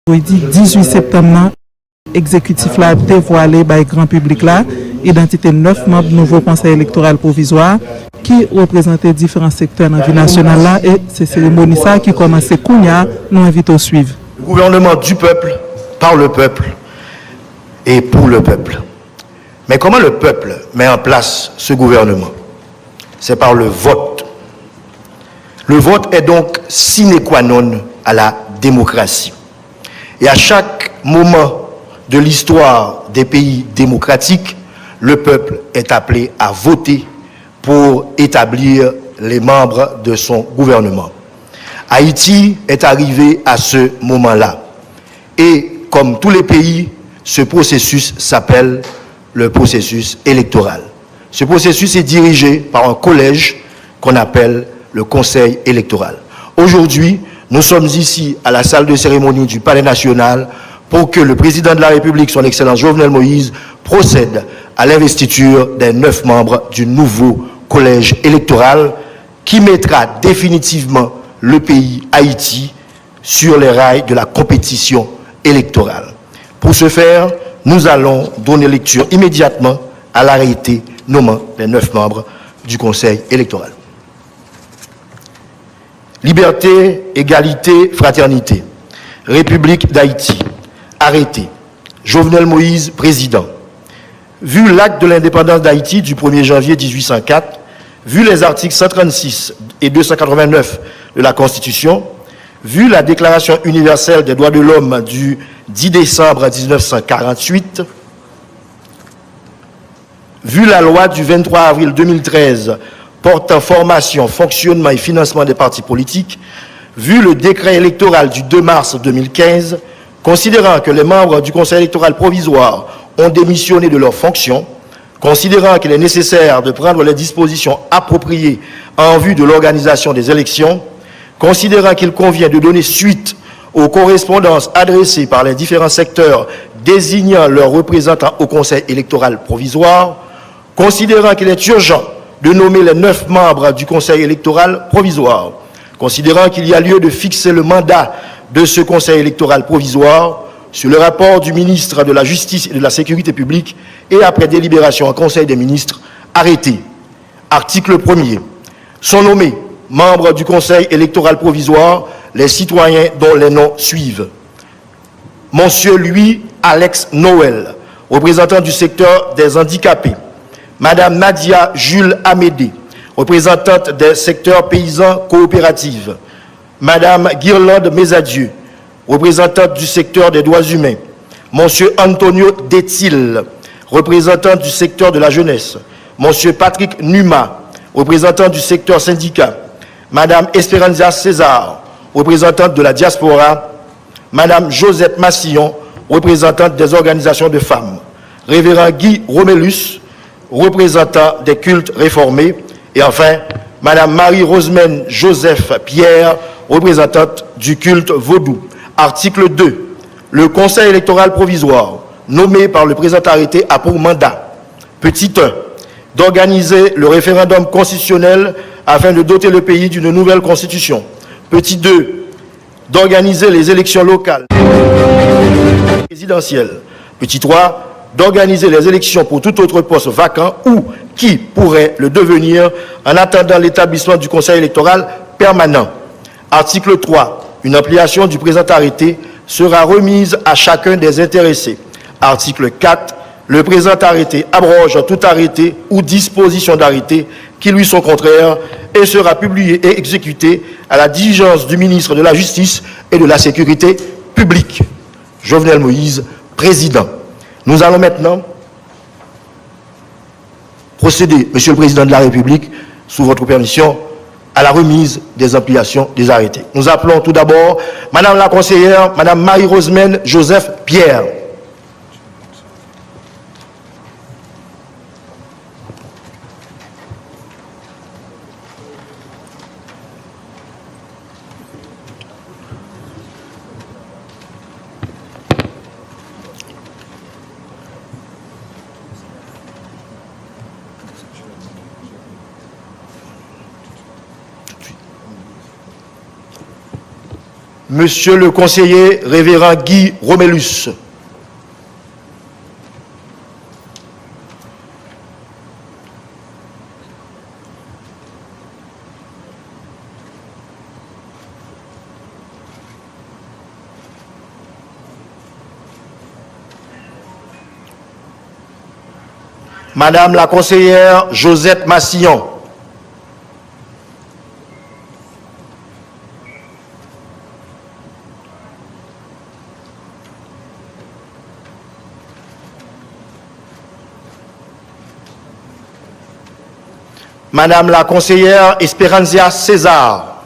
Vendredi 18 septembre, exécutif là dévoilé par le grand public là, identité 9 membres du nouveau conseil électoral provisoire qui représentait différents secteurs dans la vie nationale là, et c'est cérémonie ça qui commence Kounia, nous invitons à suivre. Le gouvernement du peuple, par le peuple et pour le peuple. Mais comment le peuple met en place ce gouvernement? C'est par le vote. Le vote est donc sine qua non à la démocratie. Et à chaque moment de l'histoire des pays démocratiques, le peuple est appelé à voter pour établir les membres de son gouvernement. Haïti est arrivé à ce moment-là. Et comme tous les pays, ce processus s'appelle le processus électoral. Ce processus est dirigé par un collège qu'on appelle le Conseil électoral. Aujourd'hui, nous sommes ici à la salle de cérémonie du Palais national pour que le président de la République, son Excellence Jovenel Moïse, procède à l'investiture des 9 membres du nouveau collège électoral qui mettra définitivement le pays Haïti sur les rails de la compétition électorale. Pour ce faire, nous allons donner lecture immédiatement à l'arrêté nommant les 9 membres du Conseil électoral. Liberté, égalité, fraternité. République d'Haïti. Arrêté. Jovenel Moïse, président. Vu l'acte de l'indépendance d'Haïti du 1er janvier 1804, vu les articles 136 et 289 de la Constitution, vu la Déclaration universelle des droits de l'homme du 10 décembre 1948, vu la loi du 23 avril 2013 portant formation, fonctionnement et financement des partis politiques, vu le décret électoral du 2 mars 2015, considérant que les membres du Conseil électoral provisoire ont démissionné de leurs fonctions, considérant qu'il est nécessaire de prendre les dispositions appropriées en vue de l'organisation des élections, considérant qu'il convient de donner suite aux correspondances adressées par les différents secteurs désignant leurs représentants au Conseil électoral provisoire, considérant qu'il est urgent de nommer les 9 membres du Conseil électoral provisoire, considérant qu'il y a lieu de fixer le mandat de ce Conseil électoral provisoire sur le rapport du ministre de la Justice et de la Sécurité publique et après délibération en Conseil des ministres, arrêté. Article 1er. Sont nommés membres du Conseil électoral provisoire les citoyens dont les noms suivent. Monsieur Louis Alex Noël, représentant du secteur des handicapés. Madame Nadia Jules Amédée, représentante des secteurs paysans coopératives. Madame Guirlande Mesadieu, représentante du secteur des droits humains. Monsieur Antonio Detil, représentant du secteur de la jeunesse. Monsieur Patrick Numa, représentant du secteur syndicat. Madame Esperanza César, représentante de la diaspora. Madame Josette Massillon, représentante des organisations de femmes. Révérend Guy Romélus, représentant des cultes réformés. Et enfin, Madame Marie-Rosemène Joseph Pierre, représentante du culte vaudou. Article 2. Le Conseil électoral provisoire, nommé par le présent arrêté, a pour mandat, petit 1, d'organiser le référendum constitutionnel afin de doter le pays d'une nouvelle constitution. Petit 2, d'organiser les élections locales présidentielles. Petit 3, d'organiser les élections pour tout autre poste vacant ou qui pourrait le devenir en attendant l'établissement du Conseil électoral permanent. Article 3. Une ampliation du présent arrêté sera remise à chacun des intéressés. Article 4. Le présent arrêté abroge tout arrêté ou disposition d'arrêté qui lui sont contraires et sera publié et exécuté à la diligence du ministre de la Justice et de la Sécurité publique. Jovenel Moïse, président. Nous allons maintenant procéder, Monsieur le Président de la République, sous votre permission, à la remise des ampliations des arrêtés. Nous appelons tout d'abord Madame la conseillère, Madame Marie-Rosemène Joseph Pierre. Monsieur le conseiller révérend Guy Romélus. Madame la conseillère Josette Massillon. Madame la conseillère Esperanzia César.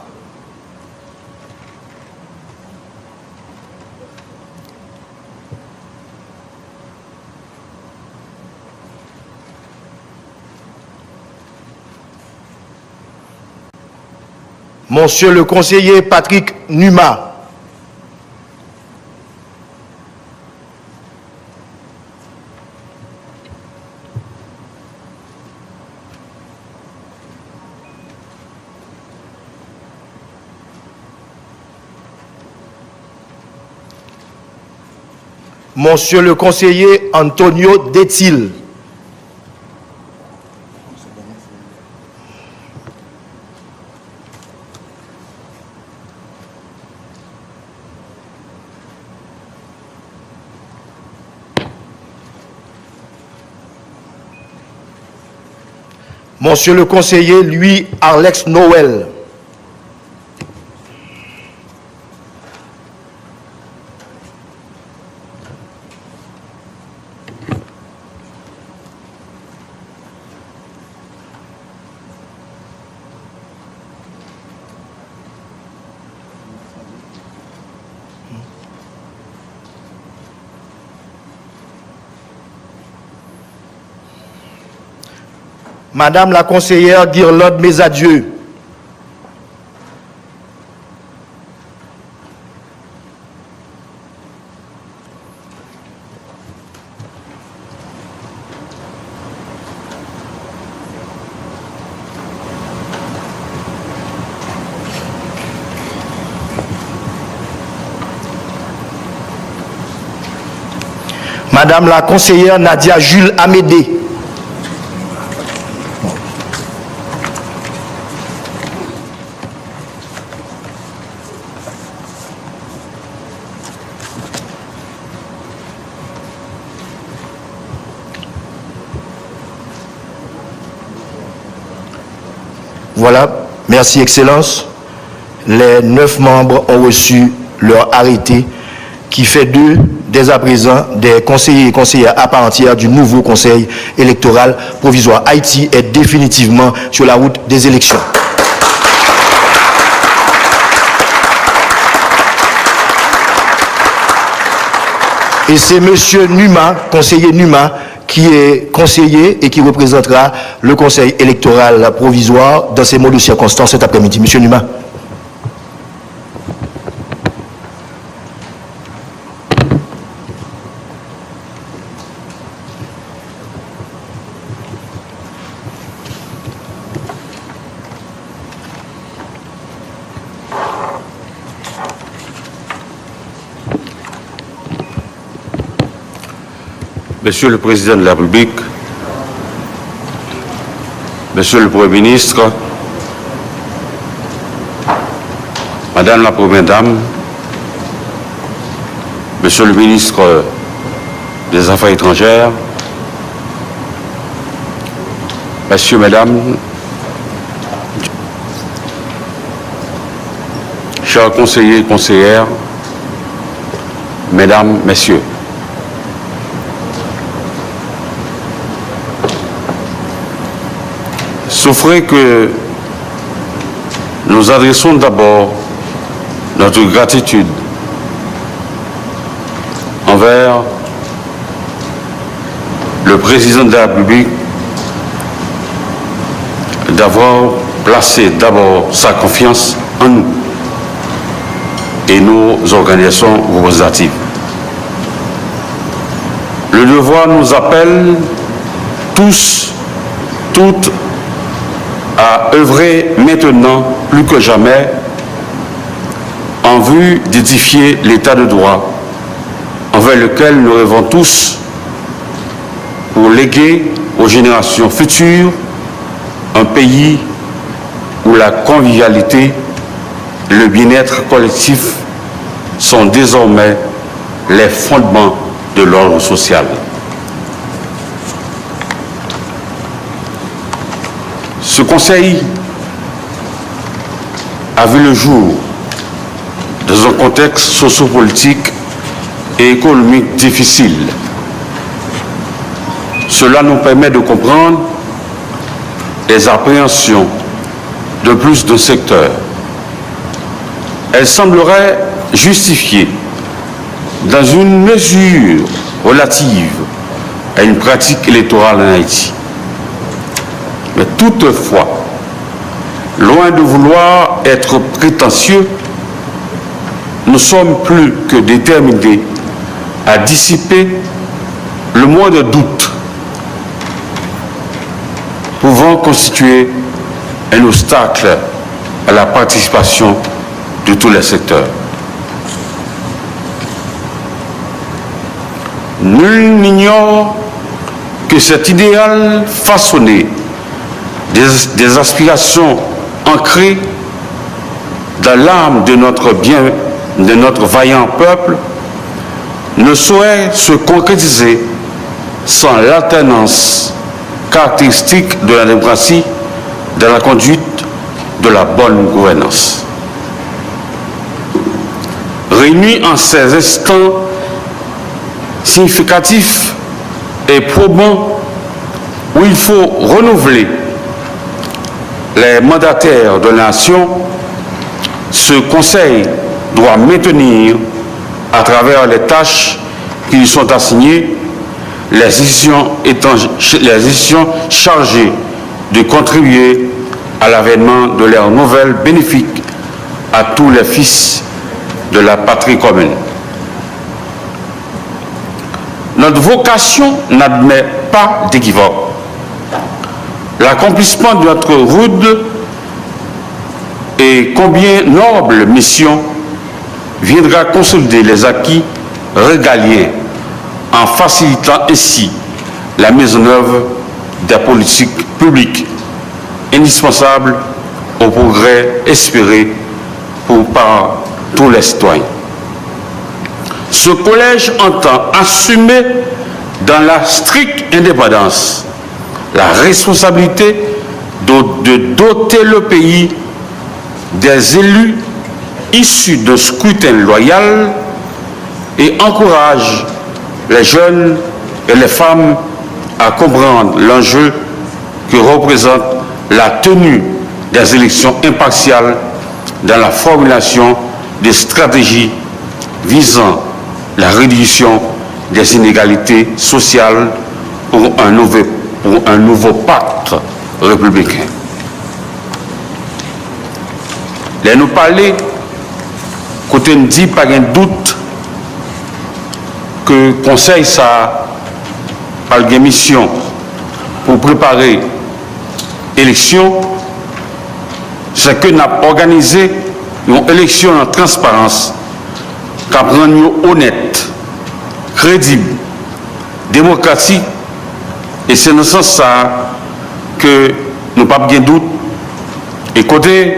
Monsieur le conseiller Patrick Numa. Monsieur le conseiller Antonio Detil. Monsieur le conseiller Louis Alex Noël. Madame la conseillère Guirlande Mesadieu. Madame la conseillère Nadia Jules Amédée. Voilà, merci Excellence. Les 9 membres ont reçu leur arrêté qui fait d'eux, dès à présent, des conseillers et conseillères à part entière du nouveau Conseil électoral provisoire. Haïti est définitivement sur la route des élections. Et c'est M. Numa, conseiller Numa, qui est conseiller et qui représentera le Conseil électoral provisoire dans ces mots de circonstance cet après-midi. Monsieur Numa. Monsieur le Président de la République, Monsieur le Premier ministre, Madame la Première Dame, Monsieur le ministre des Affaires étrangères, Messieurs, Mesdames, chers conseillers et conseillères, Mesdames, Messieurs, souffrez que nous adressons d'abord notre gratitude envers le Président de la République d'avoir placé d'abord sa confiance en nous et nos organisations représentatives. Le devoir nous appelle tous, toutes, à œuvrer maintenant plus que jamais en en vue d'édifier l'état de droit envers lequel nous rêvons tous pour léguer aux générations futures un pays où la convivialité et le bien-être collectif sont désormais les fondements de l'ordre social. Ce conseil a vu le jour dans un contexte sociopolitique et économique difficile. Cela nous permet de comprendre les appréhensions de plus de secteurs. Elle semblerait justifiée dans une mesure relative à une pratique électorale en Haïti. Mais toutefois, loin de vouloir être prétentieux, nous sommes plus que déterminés à dissiper le moindre doute pouvant constituer un obstacle à la participation de tous les secteurs. Nul n'ignore que cet idéal façonné des aspirations ancrées dans l'âme de notre vaillant peuple ne saurait se concrétiser sans l'alternance caractéristique de la démocratie dans la conduite de la bonne gouvernance. Réunis en ces instants significatifs et probants où il faut renouveler les mandataires de la nation, ce Conseil doit maintenir, à travers les tâches qui lui sont assignées, les institutions chargées de contribuer à l'avènement de l'ère nouvelle bénéfique à tous les fils de la patrie commune. Notre vocation n'admet pas d'équivoque. L'accomplissement de notre rude et combien noble mission viendra consolider les acquis régaliens en facilitant ainsi la mise en œuvre des politiques publiques indispensables au progrès espéré par tous les citoyens. Ce collège entend assumer dans la stricte indépendance la responsabilité de doter le pays des élus issus de scrutin loyal et encourage les jeunes et les femmes à comprendre l'enjeu que représente la tenue des élections impartiales dans la formulation des stratégies visant la réduction des inégalités sociales pour un nouveau pacte républicain. Les nous parler, côté nous dit pas de doute que le Conseil ça a une mission pour préparer l'élection, c'est que nous avons organisé une élection en transparence qui rend honnête, crédible, démocratique, et c'est dans ce sens ça que nous n'avons pas de doute. Et côté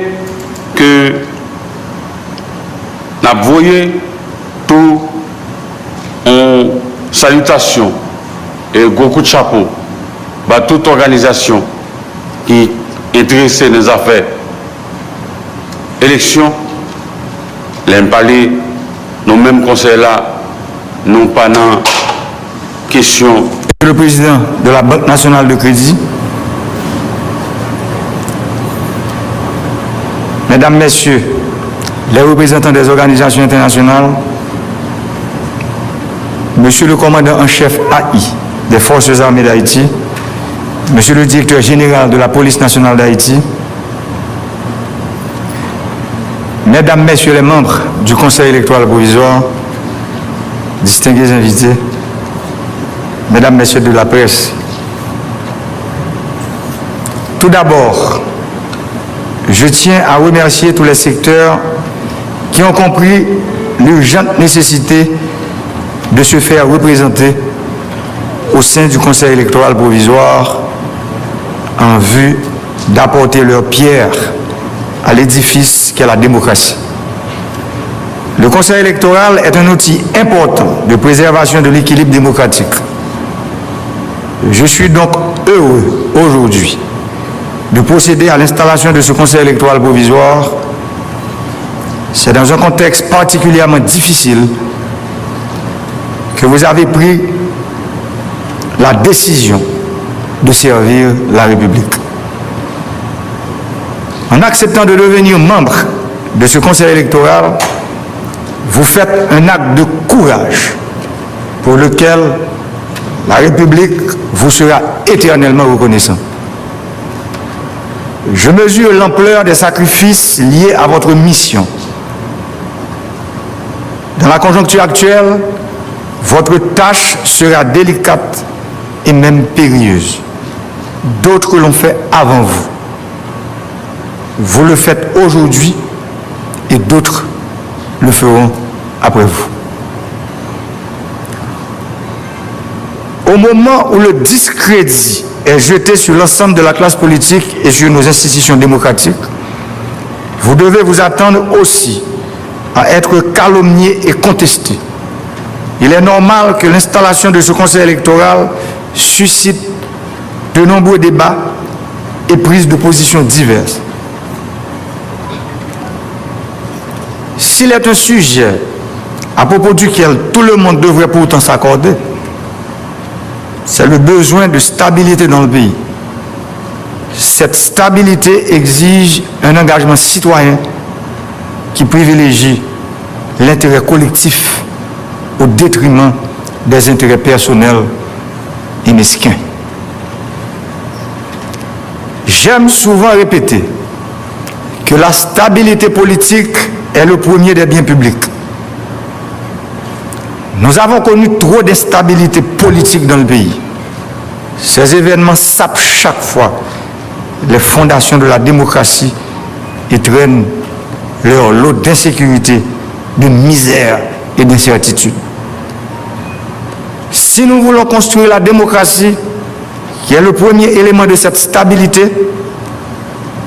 que nous avons voyé tout en salutation et gros coup de chapeau à toute organisation qui est intéressée dans les affaires élections, les parler, nous mêmes conseils là, nous pas dans question. Le président de la Banque nationale de crédit, mesdames, messieurs, les représentants des organisations internationales, monsieur le commandant en chef AI des Forces armées d'Haïti, monsieur le directeur général de la police nationale d'Haïti, mesdames, messieurs les membres du Conseil électoral provisoire, distingués invités, mesdames, messieurs de la presse, tout d'abord, je tiens à remercier tous les secteurs qui ont compris l'urgente nécessité de se faire représenter au sein du Conseil électoral provisoire en vue d'apporter leur pierre à l'édifice qu'est la démocratie. Le Conseil électoral est un outil important de préservation de l'équilibre démocratique. Je suis donc heureux aujourd'hui de procéder à l'installation de ce Conseil électoral provisoire. C'est dans un contexte particulièrement difficile que vous avez pris la décision de servir la République. En acceptant de devenir membre de ce Conseil électoral, vous faites un acte de courage pour lequel la République vous sera éternellement reconnaissante. Je mesure l'ampleur des sacrifices liés à votre mission. Dans la conjoncture actuelle, votre tâche sera délicate et même périlleuse. D'autres l'ont fait avant vous. Vous le faites aujourd'hui et d'autres le feront après vous. Au moment où le discrédit est jeté sur l'ensemble de la classe politique et sur nos institutions démocratiques, vous devez vous attendre aussi à être calomnié et contesté. Il est normal que l'installation de ce Conseil électoral suscite de nombreux débats et prises de positions diverses. S'il est un sujet à propos duquel tout le monde devrait pourtant s'accorder, c'est le besoin de stabilité dans le pays. Cette stabilité exige un engagement citoyen qui privilégie l'intérêt collectif au détriment des intérêts personnels et mesquins. J'aime souvent répéter que la stabilité politique est le premier des biens publics. Nous avons connu trop d'instabilité politique dans le pays. Ces événements sapent chaque fois les fondations de la démocratie et traînent leur lot d'insécurité, de misère et d'incertitude. Si nous voulons construire la démocratie, qui est le premier élément de cette stabilité,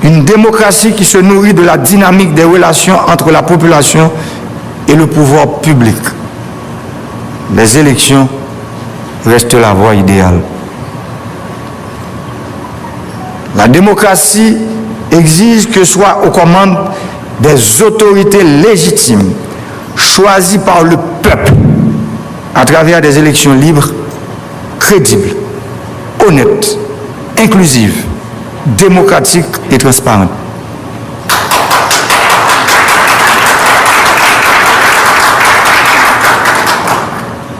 une démocratie qui se nourrit de la dynamique des relations entre la population et le pouvoir public, les élections restent la voie idéale. La démocratie exige que soient aux commandes des autorités légitimes, choisies par le peuple, à travers des élections libres, crédibles, honnêtes, inclusives, démocratiques et transparentes.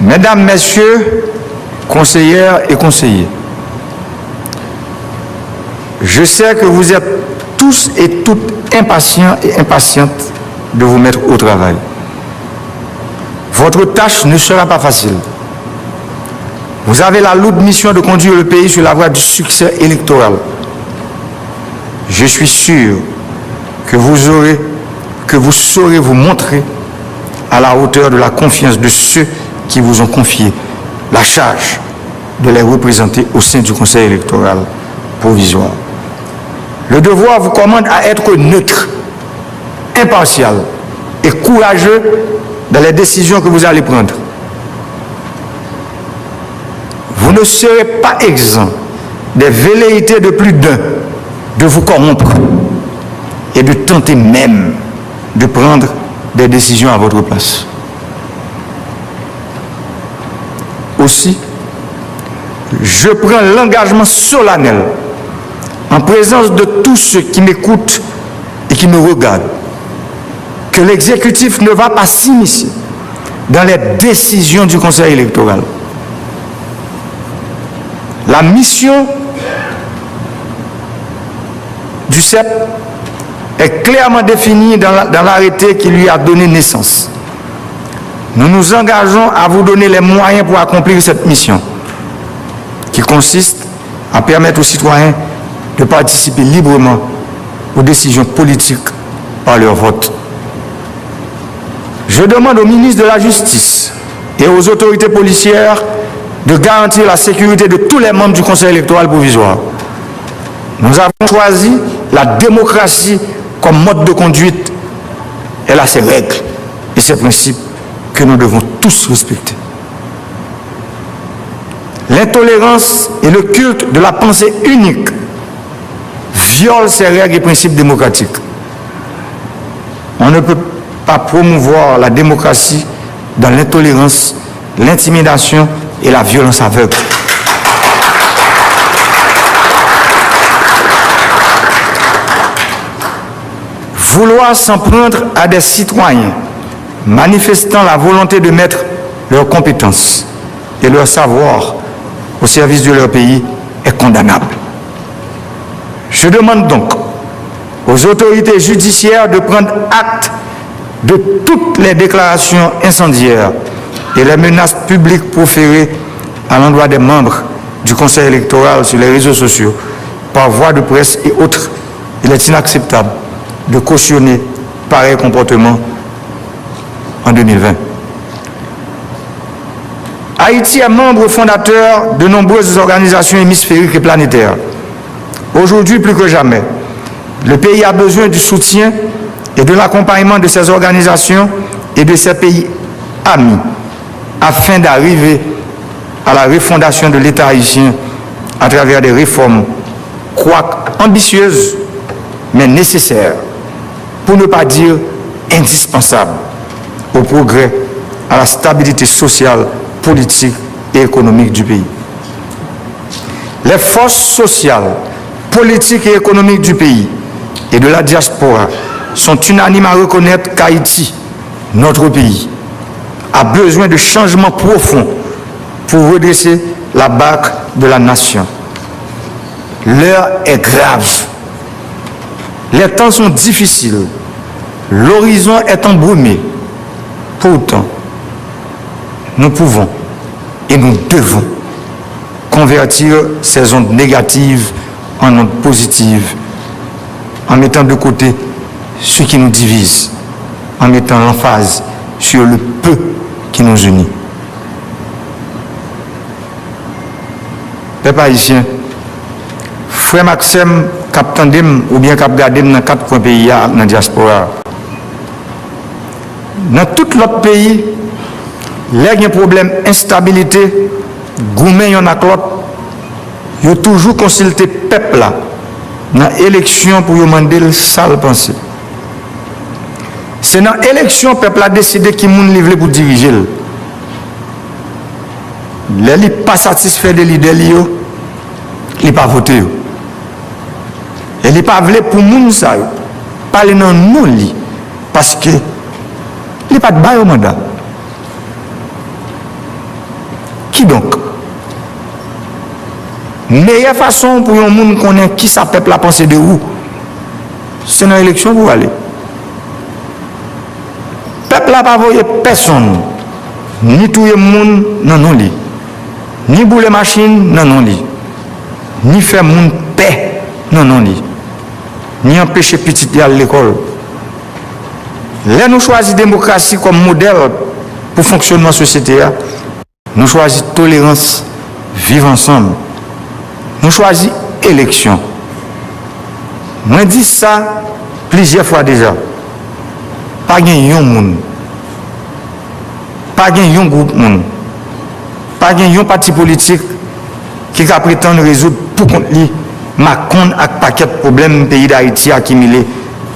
Mesdames, Messieurs, conseillères et conseillers, je sais que vous êtes tous et toutes impatients et impatientes de vous mettre au travail. Votre tâche ne sera pas facile. Vous avez la lourde mission de conduire le pays sur la voie du succès électoral. Je suis sûr que vous saurez vous montrer à la hauteur de la confiance de ceux qui vous ont confié la charge de les représenter au sein du Conseil électoral provisoire. Le devoir vous commande à être neutre, impartial et courageux dans les décisions que vous allez prendre. Vous ne serez pas exempt des velléités de plus d'un de vous corrompre et de tenter même de prendre des décisions à votre place. Aussi, je prends l'engagement solennel en présence de tous ceux qui m'écoutent et qui me regardent, que l'exécutif ne va pas s'immiscer dans les décisions du Conseil électoral. La mission du CEP est clairement définie dans l'arrêté qui lui a donné naissance. Nous nous engageons à vous donner les moyens pour accomplir cette mission, qui consiste à permettre aux citoyens de participer librement aux décisions politiques par leur vote. Je demande au ministre de la Justice et aux autorités policières de garantir la sécurité de tous les membres du Conseil électoral provisoire. Nous avons choisi la démocratie comme mode de conduite. Elle a ses règles et ses principes que nous devons tous respecter. L'intolérance et le culte de la pensée unique violent ces règles et principes démocratiques. On ne peut pas promouvoir la démocratie dans l'intolérance, l'intimidation et la violence aveugle. Vouloir s'en prendre à des citoyens manifestant la volonté de mettre leurs compétences et leur savoir au service de leur pays est condamnable. Je demande donc aux autorités judiciaires de prendre acte de toutes les déclarations incendiaires et les menaces publiques proférées à l'endroit des membres du Conseil électoral sur les réseaux sociaux, par voie de presse et autres. Il est inacceptable de cautionner pareil comportement en 2020. Haïti est membre fondateur de nombreuses organisations hémisphériques et planétaires. Aujourd'hui, plus que jamais, le pays a besoin du soutien et de l'accompagnement de ces organisations et de ces pays amis afin d'arriver à la refondation de l'État haïtien à travers des réformes, quoique ambitieuses, mais nécessaires, pour ne pas dire indispensables, au progrès, à la stabilité sociale, politique et économique du pays. Les forces sociales, politiques et économiques du pays et de la diaspora sont unanimes à reconnaître qu'Haïti, notre pays, a besoin de changements profonds pour redresser la barque de la nation. L'heure est grave. Les temps sont difficiles. L'horizon est embrumé. Pourtant, nous pouvons et nous devons convertir ces ondes négatives en ondes positives, en mettant de côté ce qui nous divise, en mettant l'emphase sur le peu qui nous unit. Peuple haïtien, frère Maxime, cap tandem ou bien cap gardem dans 4 coins pays dans la diaspora. Dans tout l'autre pays, il y a un problème d'instabilité, gourmet yon ak l'autre, il y a toujours consulté le peuple là, dans l'élection pour demander le sale pensée. C'est dans l'élection que le peuple a décidé qui moun livre pour diriger. Les li pas satisfait de l'idée, il n'est pas voté. Et il n'est pas voulu pour moun ça, parler dans nous li, parce que il n'est pas de bail au mandat. Qui donc? Meilleure façon pour un monde connaître qui ça peuple a pensé de où, c'est dans l'élection pour aller. Peuple n'a pas voyé personne, ni tout le monde dans non li, ni bouler machine dans non li, ni faire monde paix dans non li, ni empêcher petit à l'école. Là nous choisissons la démocratie comme modèle pour fonctionnement de la société. Nous choisissons tolérance, vivre ensemble. Nous choisissons élection. Moi dis ça plusieurs fois déjà. Pas gagner un monde. Pas gagner un groupe monde. Pas gagner un parti politique qui a prétendre résoudre pour contre lui Macron avec paquet de problèmes pays d'Haïti accumulés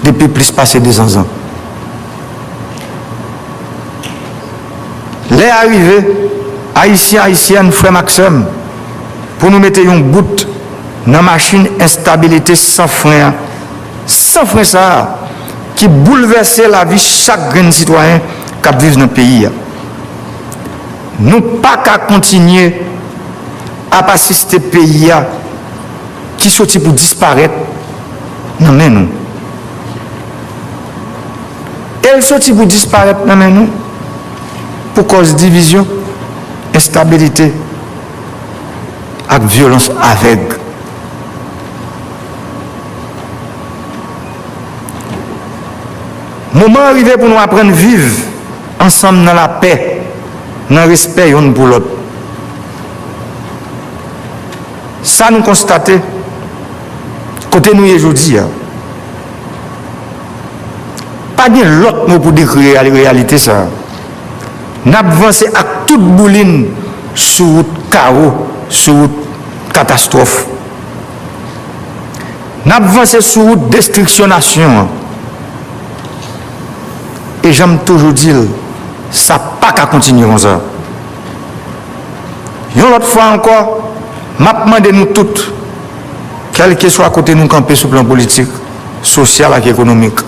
depuis plus passé 200 ans. Les arrivés haïtiens, haïtiennes, frère Maxime, pour nous mettre un bout dans la machine instabilité sans frein ça, qui bouleverse la vie de chaque grand citoyen qui vit dans le pays. Nous pas qu'à continuer à assister le pays qui sortit pour disparaître. Non, mais nous. Elle sortit pour disparaître, non, mais nous. Pour cause de division, instabilité et violence aveugle. Moment arrivé pour nous apprendre à vivre ensemble dans la paix, dans le respect l'un pour l'autre. Ça nous constatons, côté nous aujourd'hui, pas bien l'autre mot pour décrire la réalité ça. Nous avons avancé à toute bouline sur route chaos, sur route catastrophe. Nous avons avancé sur route destruction. Et j'aime toujours dire, ça n'a pas qu'à continuer comme ça. Une autre fois encore, je demande nous toutes, quel que soit à côté de nous camper sur le plan politique, social et économique,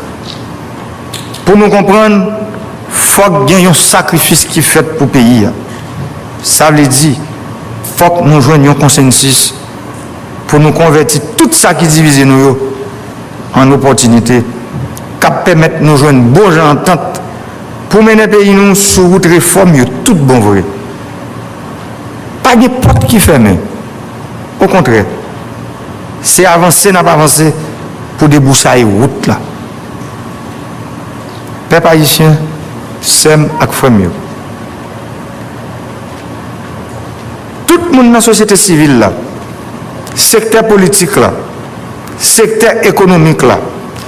pour nous comprendre, il faut qu'il y ait un sacrifice qui est fait pour le pays. Ça veut dire, il faut que nous joignions un consensus pour nous convertir tout ça qui divise nous en opportunité, qui permettre de nous joindre une bonne entente pour mener le pays nous sur route réforme, tout bon vrai. Pas de porte qui ferme. Au contraire, c'est avancer, n'a pas avancé pour débroussailler la route là. Peuple haïtien, s'aime avec famille. Tout le monde dans la société civile là, secteur politique là, secteur économique là,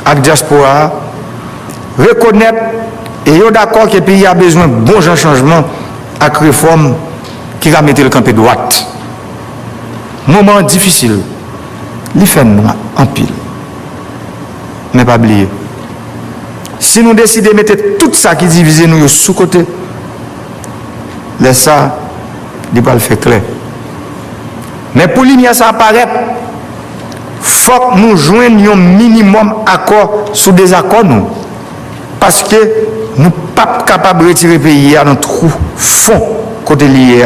avec diaspora, reconnaître et est d'accord que le pays a besoin de bons changements avec réforme qui va mettre le camp de droite. Moment difficile, il fait en pile. Mais pas oublier. Si nous décidons de mettre tout ça qui divise nous sous côté, laisse ça, il va le faire clair. Mais pour l'ignorer ça apparaît, il faut que nous joignions un minimum d'accord sous des accords. Nous. Parce que nous ne sommes pas capables de retirer le pays dans notre fond côté lié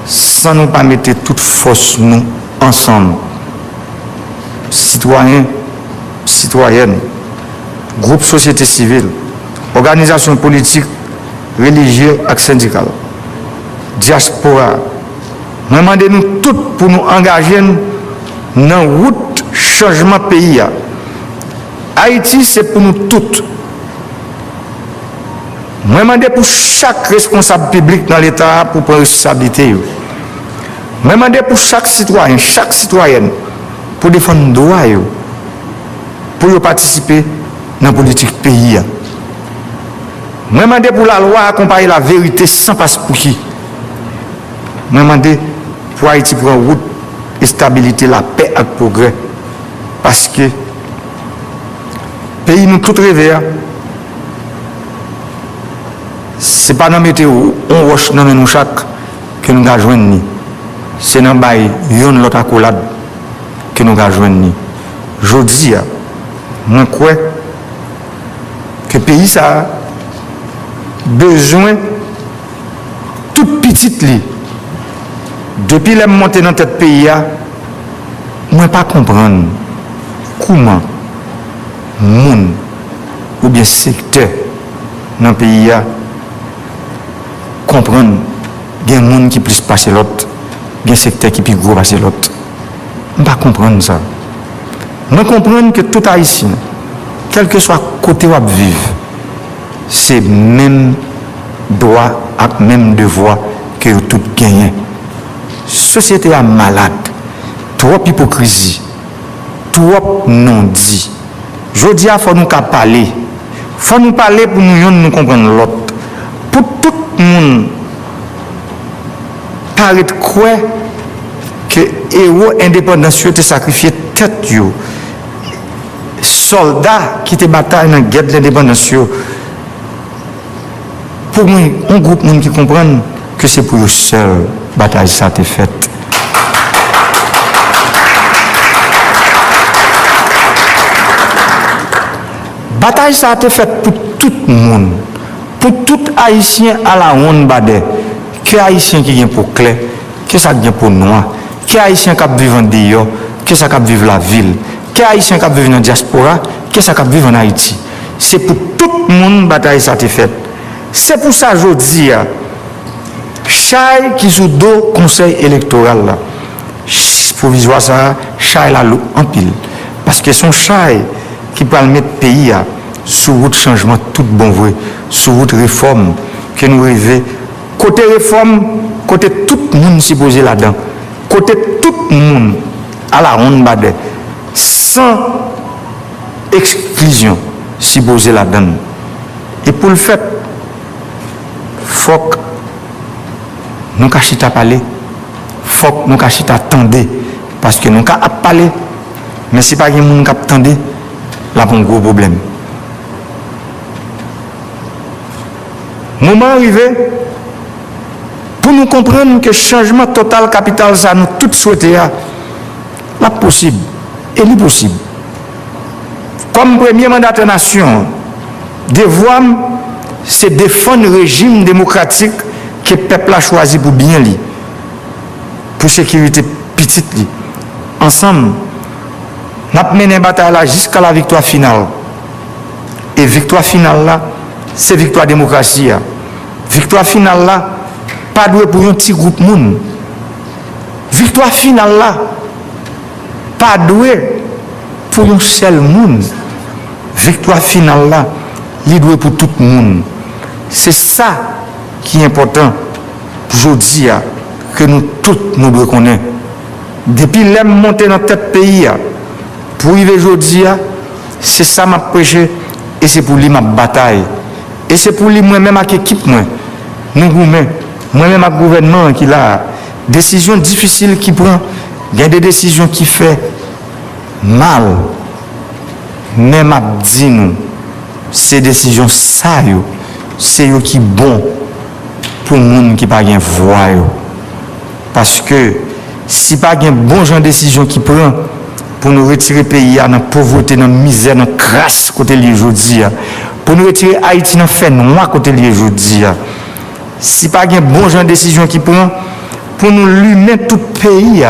sans nous pas mettre toute force nous ensemble. Citoyens, citoyennes, groupe société civile, organisations politiques, religieuses et syndicales, diaspora. Nous demandons tous pour nous engager dans la route changement pays. Haïti, c'est pour nous tous. Nous demandons pour chaque responsable public dans l'État pour prendre responsabilité. Nous demandons pour chaque citoyen, chaque citoyenne, pour défendre nos droits, pour participer dans la politique pays. Nous demandons pour la loi accompagner la vérité sans passe pour qui. Nous demandons pour Haïti prendre route et stabilité, la paix et le progrès. Parce que le pays nous tout rêvé. Ce n'est pas dans la météo, on roche dans nous chaque que nous avons joindre. C'est dans le l'autre accolade que nous avons joindre. Je dis, je crois que le pays a besoin de toute petite lit. Depuis la montée dans tête pays, je ne peux pas comprendre comment monde ou bien secteur dans le pays comprendre qu'il y a des gens qui plus passer l'autre, il y a des secteurs qui plus gros passer l'autre. Je ne peux pas comprendre ça. Je comprends que tout Haïtien, quel que soit le côté où il vit, c'est le même droit et même devoir que tout gagne. La société est malade, trop hypocrisie, trop non-dit. Je dis qu'il faut nous parler. Il faut nous parler pour nous comprendre l'autre. Pour tout le monde, paraît quoi que les héros indépendants ont sacrifié tête. Soldats qui étaient bataille dans la guerre de l'indépendance. Pour moi, un groupe de gens qui comprennent que c'est pour eux seuls bataille ça a été faite. Bataille ça a été faite pour tout le monde. Pour tout Haïtien à la ronde badé. Que Haïtien qui vient pour clair, que ça vient pour noir, que Haïtien qui vivent en dehors, que ça qui vivent la ville, que Haïtien qui vivent dans la diaspora, que ça qui vivent en Haïti. C'est pour tout le monde bataille ça a été faite. C'est pour ça que je dis, Chai qui sous dos conseil électoral là, provisoire ça, Chai là en pile. Parce que son Chai qui peut mettre le pays sur route changement tout bon vrai, sur route réforme, que nous rêvons. Côté réforme, côté tout le monde s'y poser là-dedans. Côté tout le monde à la ronde badé. Sans exclusion s'y poser là-dedans. Et pour le fait, il faut que nous cachions à parler. Il faut que nous cachions à attendre. Parce que nous avons parlé. Mais si pas quelqu'un qui attend, là, il y a un gros problème. Moment arrivé, pour nous comprendre que le changement total capital, ça nous tous souhaité, là, possible. Et l'impossible. Comme premier mandat de nation, devoir, c'est défendre le régime démocratique que le peuple a choisi pour bien lui, pour sécurité petite lui. Ensemble, nous avons mené une bataille là jusqu'à la victoire finale. Et victoire finale là, c'est victoire démocratie. Victoire finale là, pas doué pour un petit groupe monde. Victoire finale là, pas doué pour un seul monde. Victoire finale là, il doué pour tout le monde. C'est ça qui est important aujourd'hui que nous tous nous devons connaître. Depuis l'aime monter dans tête pays pour arriver aujourd'hui, c'est ça m'a prêché et c'est pour lui ma bataille. Et c'est pour lui moi-même avec l'équipe moi. Nous moi-même avec le gouvernement qui a décisions difficiles qui prend, il y a des décisions qui fait mal. Mais m'a dit nous, ces décisions ça c'est eux qui bon pour le monde qui pas bien voix. Parce que si pas une bonne genre de décision qui prend pour nous retirer le pays dans la pauvreté, dans la misère, dans la crasse côté lié aujourd'hui, pour nous retirer Haïti dans le fait noir côté lié aujourd'hui, si pas une bonne genre de décision qui prend pour nous lumer tout le pays,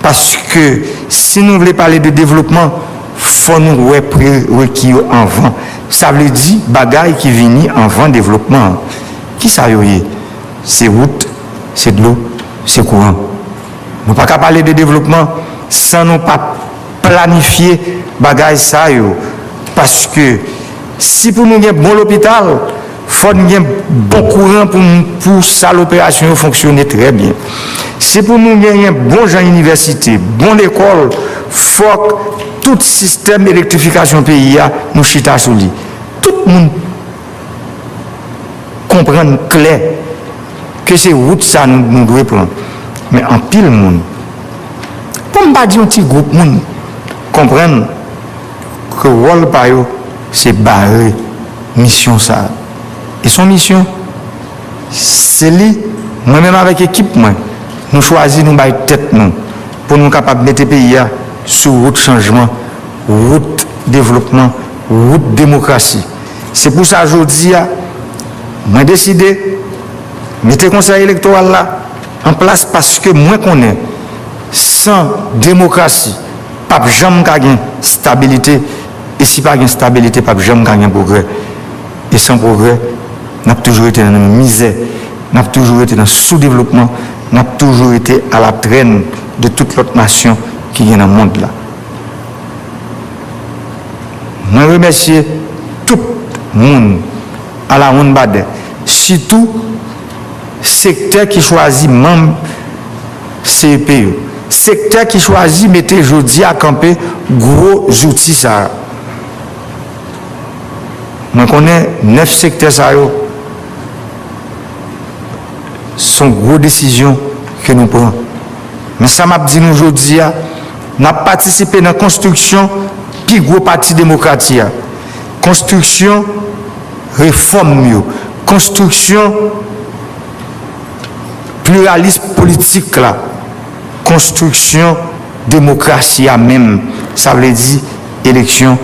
parce que si nous voulons parler de développement, il faut nous requis avant. Ça veut dire bagaille qui vient avant développement. Qui ça y est? C'est route, c'est de l'eau, c'est courant. Nous ne pouvons pas parler de développement sans nous pas planifier bagaille ça yo. Parce que si pour nous avons un bon hôpital, il faut un bon courant pour ça l'opération fonctionner très bien. Si pour nous avons un bon genre université, bonne école, il faut que tout système d'électrification pays nous chita sur lui. Tout le monde comprend clair que c'est route ça nous devons prendre. Mais en pile monde, pour ne pas dire un petit groupe monde, comprendre que le rôle par eux, c'est barrer mission ça. Et son mission, c'est lui, moi-même avec l'équipe, nous choisissons nous bailler tête nous pour nous capables de mettre le pays sur route changement, route développement, route démocratie. C'est pour ça aujourd'hui, j'ai décidé de mettre le conseil électoral là en place parce que moi connais sans démocratie, pas jamais gagner stabilité et si pas de stabilité, pas jamais gagner progrès. Et sans progrès, nous avons toujours été dans la misère, nous avons toujours été dans le sous-développement, nous avons toujours été à la traîne de toute l'autre nation qui est dans le monde là. Je remercie tout le monde à la ronde badé, surtout secteur qui choisit membre CEPE, secteur qui choisit mettre aujourd'hui à camper gros outils ça. Je connais 9 secteurs ça sont gros décisions que nous prenons. Mais ça m'a dit nous aujourd'hui, nous avons participé dans la construction plus gros parti démocratique, construction réforme, construction pluralisme politique là, construction démocratie même, ça veut dire élection,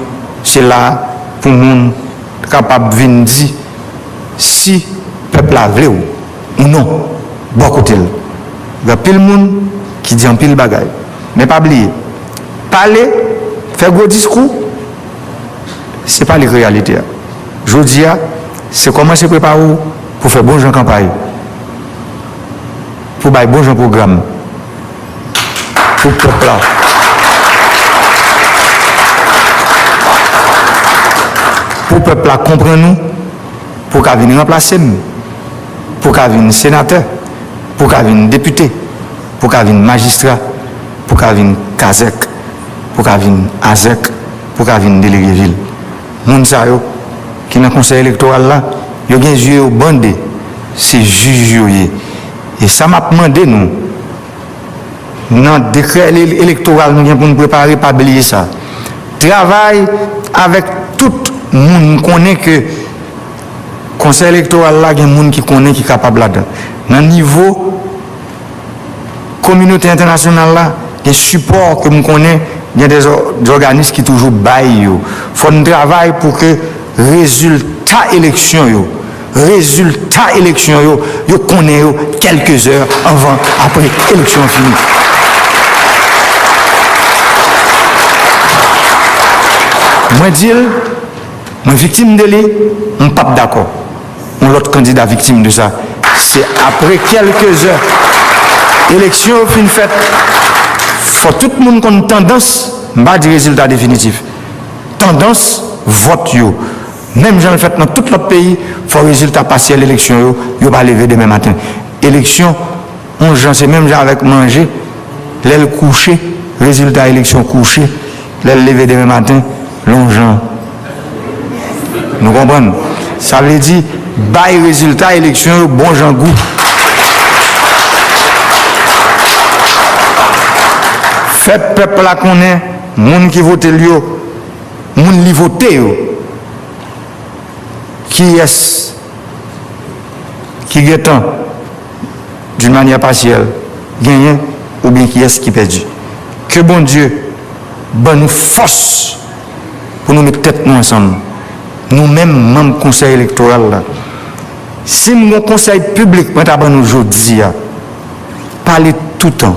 c'est là pour nous capable de venir dire si le peuple a voulu ou non, bon côté. Il y a pile de monde qui dit en pile bagaille. Mais pas oublier, parler, faire gros discours, ce n'est pas la réalité. Je dis, c'est comment se préparer pour faire bon gens campagne, pour faire bon gens programme, pour le peuple là. Pour le peuple là comprendre nous, pour qu'il vienne remplacer nous. pour qu'à venir sénateur, pour qu'à venir député, pour qu'à venir magistrat, pour qu'à venir Kazek, pour qu'à venir Azek, pour qu'à venir délégué ville. Moun sa yo qui dans le conseil électoral là, yo gen yeux au bandé, c'est juge yo. Et ça m'a demandé nous dans le décret électoral nous pour nous préparer pas oublier ça. Travail avec tout le monde connaît que conseil électoral là, il y a des gens qui connaît qui est capable là-dedans. Dans le niveau communauté internationale là, il y a des supports que nous connaissons, il y a des organismes qui toujours baillent. Il faut un travail pour que résultat élection yo connaît quelques heures avant après élection finie. Moi dis, moi victime de lui, on ne pas d'accord. On l'autre candidat victime de ça. C'est après quelques heures, élection fin faite, faut tout le monde qu'on tendance, pas du résultat définitif. Tendance, vote yo. Même j'en ai fait dans tout le pays, il faut résultat partiel l'élection yo pas lever demain matin. Élection, on j'en sais même avec manger, l'aile couché, résultat élection couché, l'aile lever demain matin, l'ongeant. Nous comprenons? Ça veut dire, bail résultat élection, bon j'en goût. Fait peuple là qu'on est, moun qui vote lui, moun li vote yo. Qui est-ce qui gagne d'une manière partielle, gagne ou bien qui est-ce qui perdu? Que bon Dieu, bonne nous force pour nous mettre tête nous ensemble. Nous-mêmes, membres du conseil électoral, là. Si mon conseil public, nous aujourd'hui, parler tout le temps,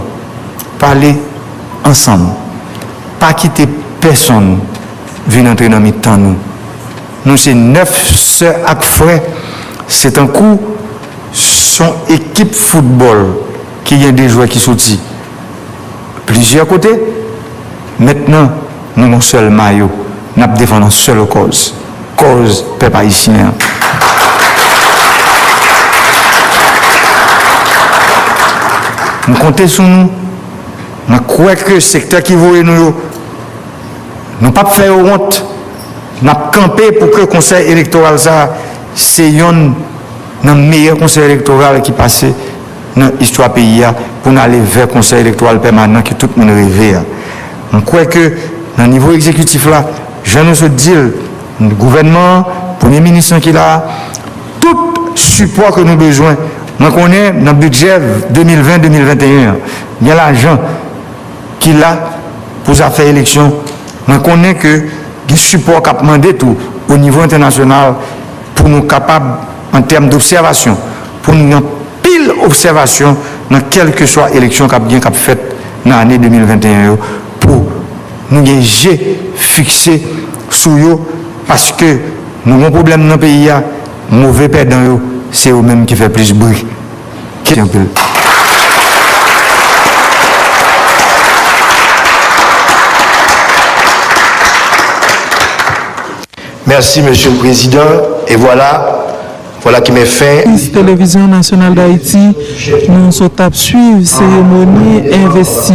parler ensemble, pas quitter personne, venir entrer dans temps nous. Nous, c'est 9 sœurs et frères, c'est un coup, son équipe football qui a des joueurs qui sont plusieurs côtés. Maintenant, nous avons un seul maillot, nous défendons une seule cause peuple haïtien. Nous comptons sur nous. Nous croyons que le secteur qui voit nous, nous pas faire honte. Nous avons campé pour que le conseil électoral, c'est un meilleur conseil électoral qui passe dans l'histoire du pays pour aller vers le conseil électoral permanent que tout le monde rêve. Je crois que dans le niveau exécutif, là, je nous dis, le gouvernement, le Premier ministre qui est là, tout support que nous avons besoin. Nous connaissons dans le budget 2020-2021, il y a l'argent qui est là pour faire élection. Nous connaissons que le support qu'a demandé tout au niveau international pour nous capables en termes d'observation, pour nous avoir pile observation dans quelle que soit l'élection qu'a bien faite dans l'année 2021 pour nous j'ai fixé sur eux parce que nous avons un problème dans le pays, mauvais perdant, c'est eux-mêmes qui font plus de bruit. Merci, Monsieur le Président. Et voilà qui met fin. Télévision nationale d'Haïti, nous sommes suivre cérémonie investie.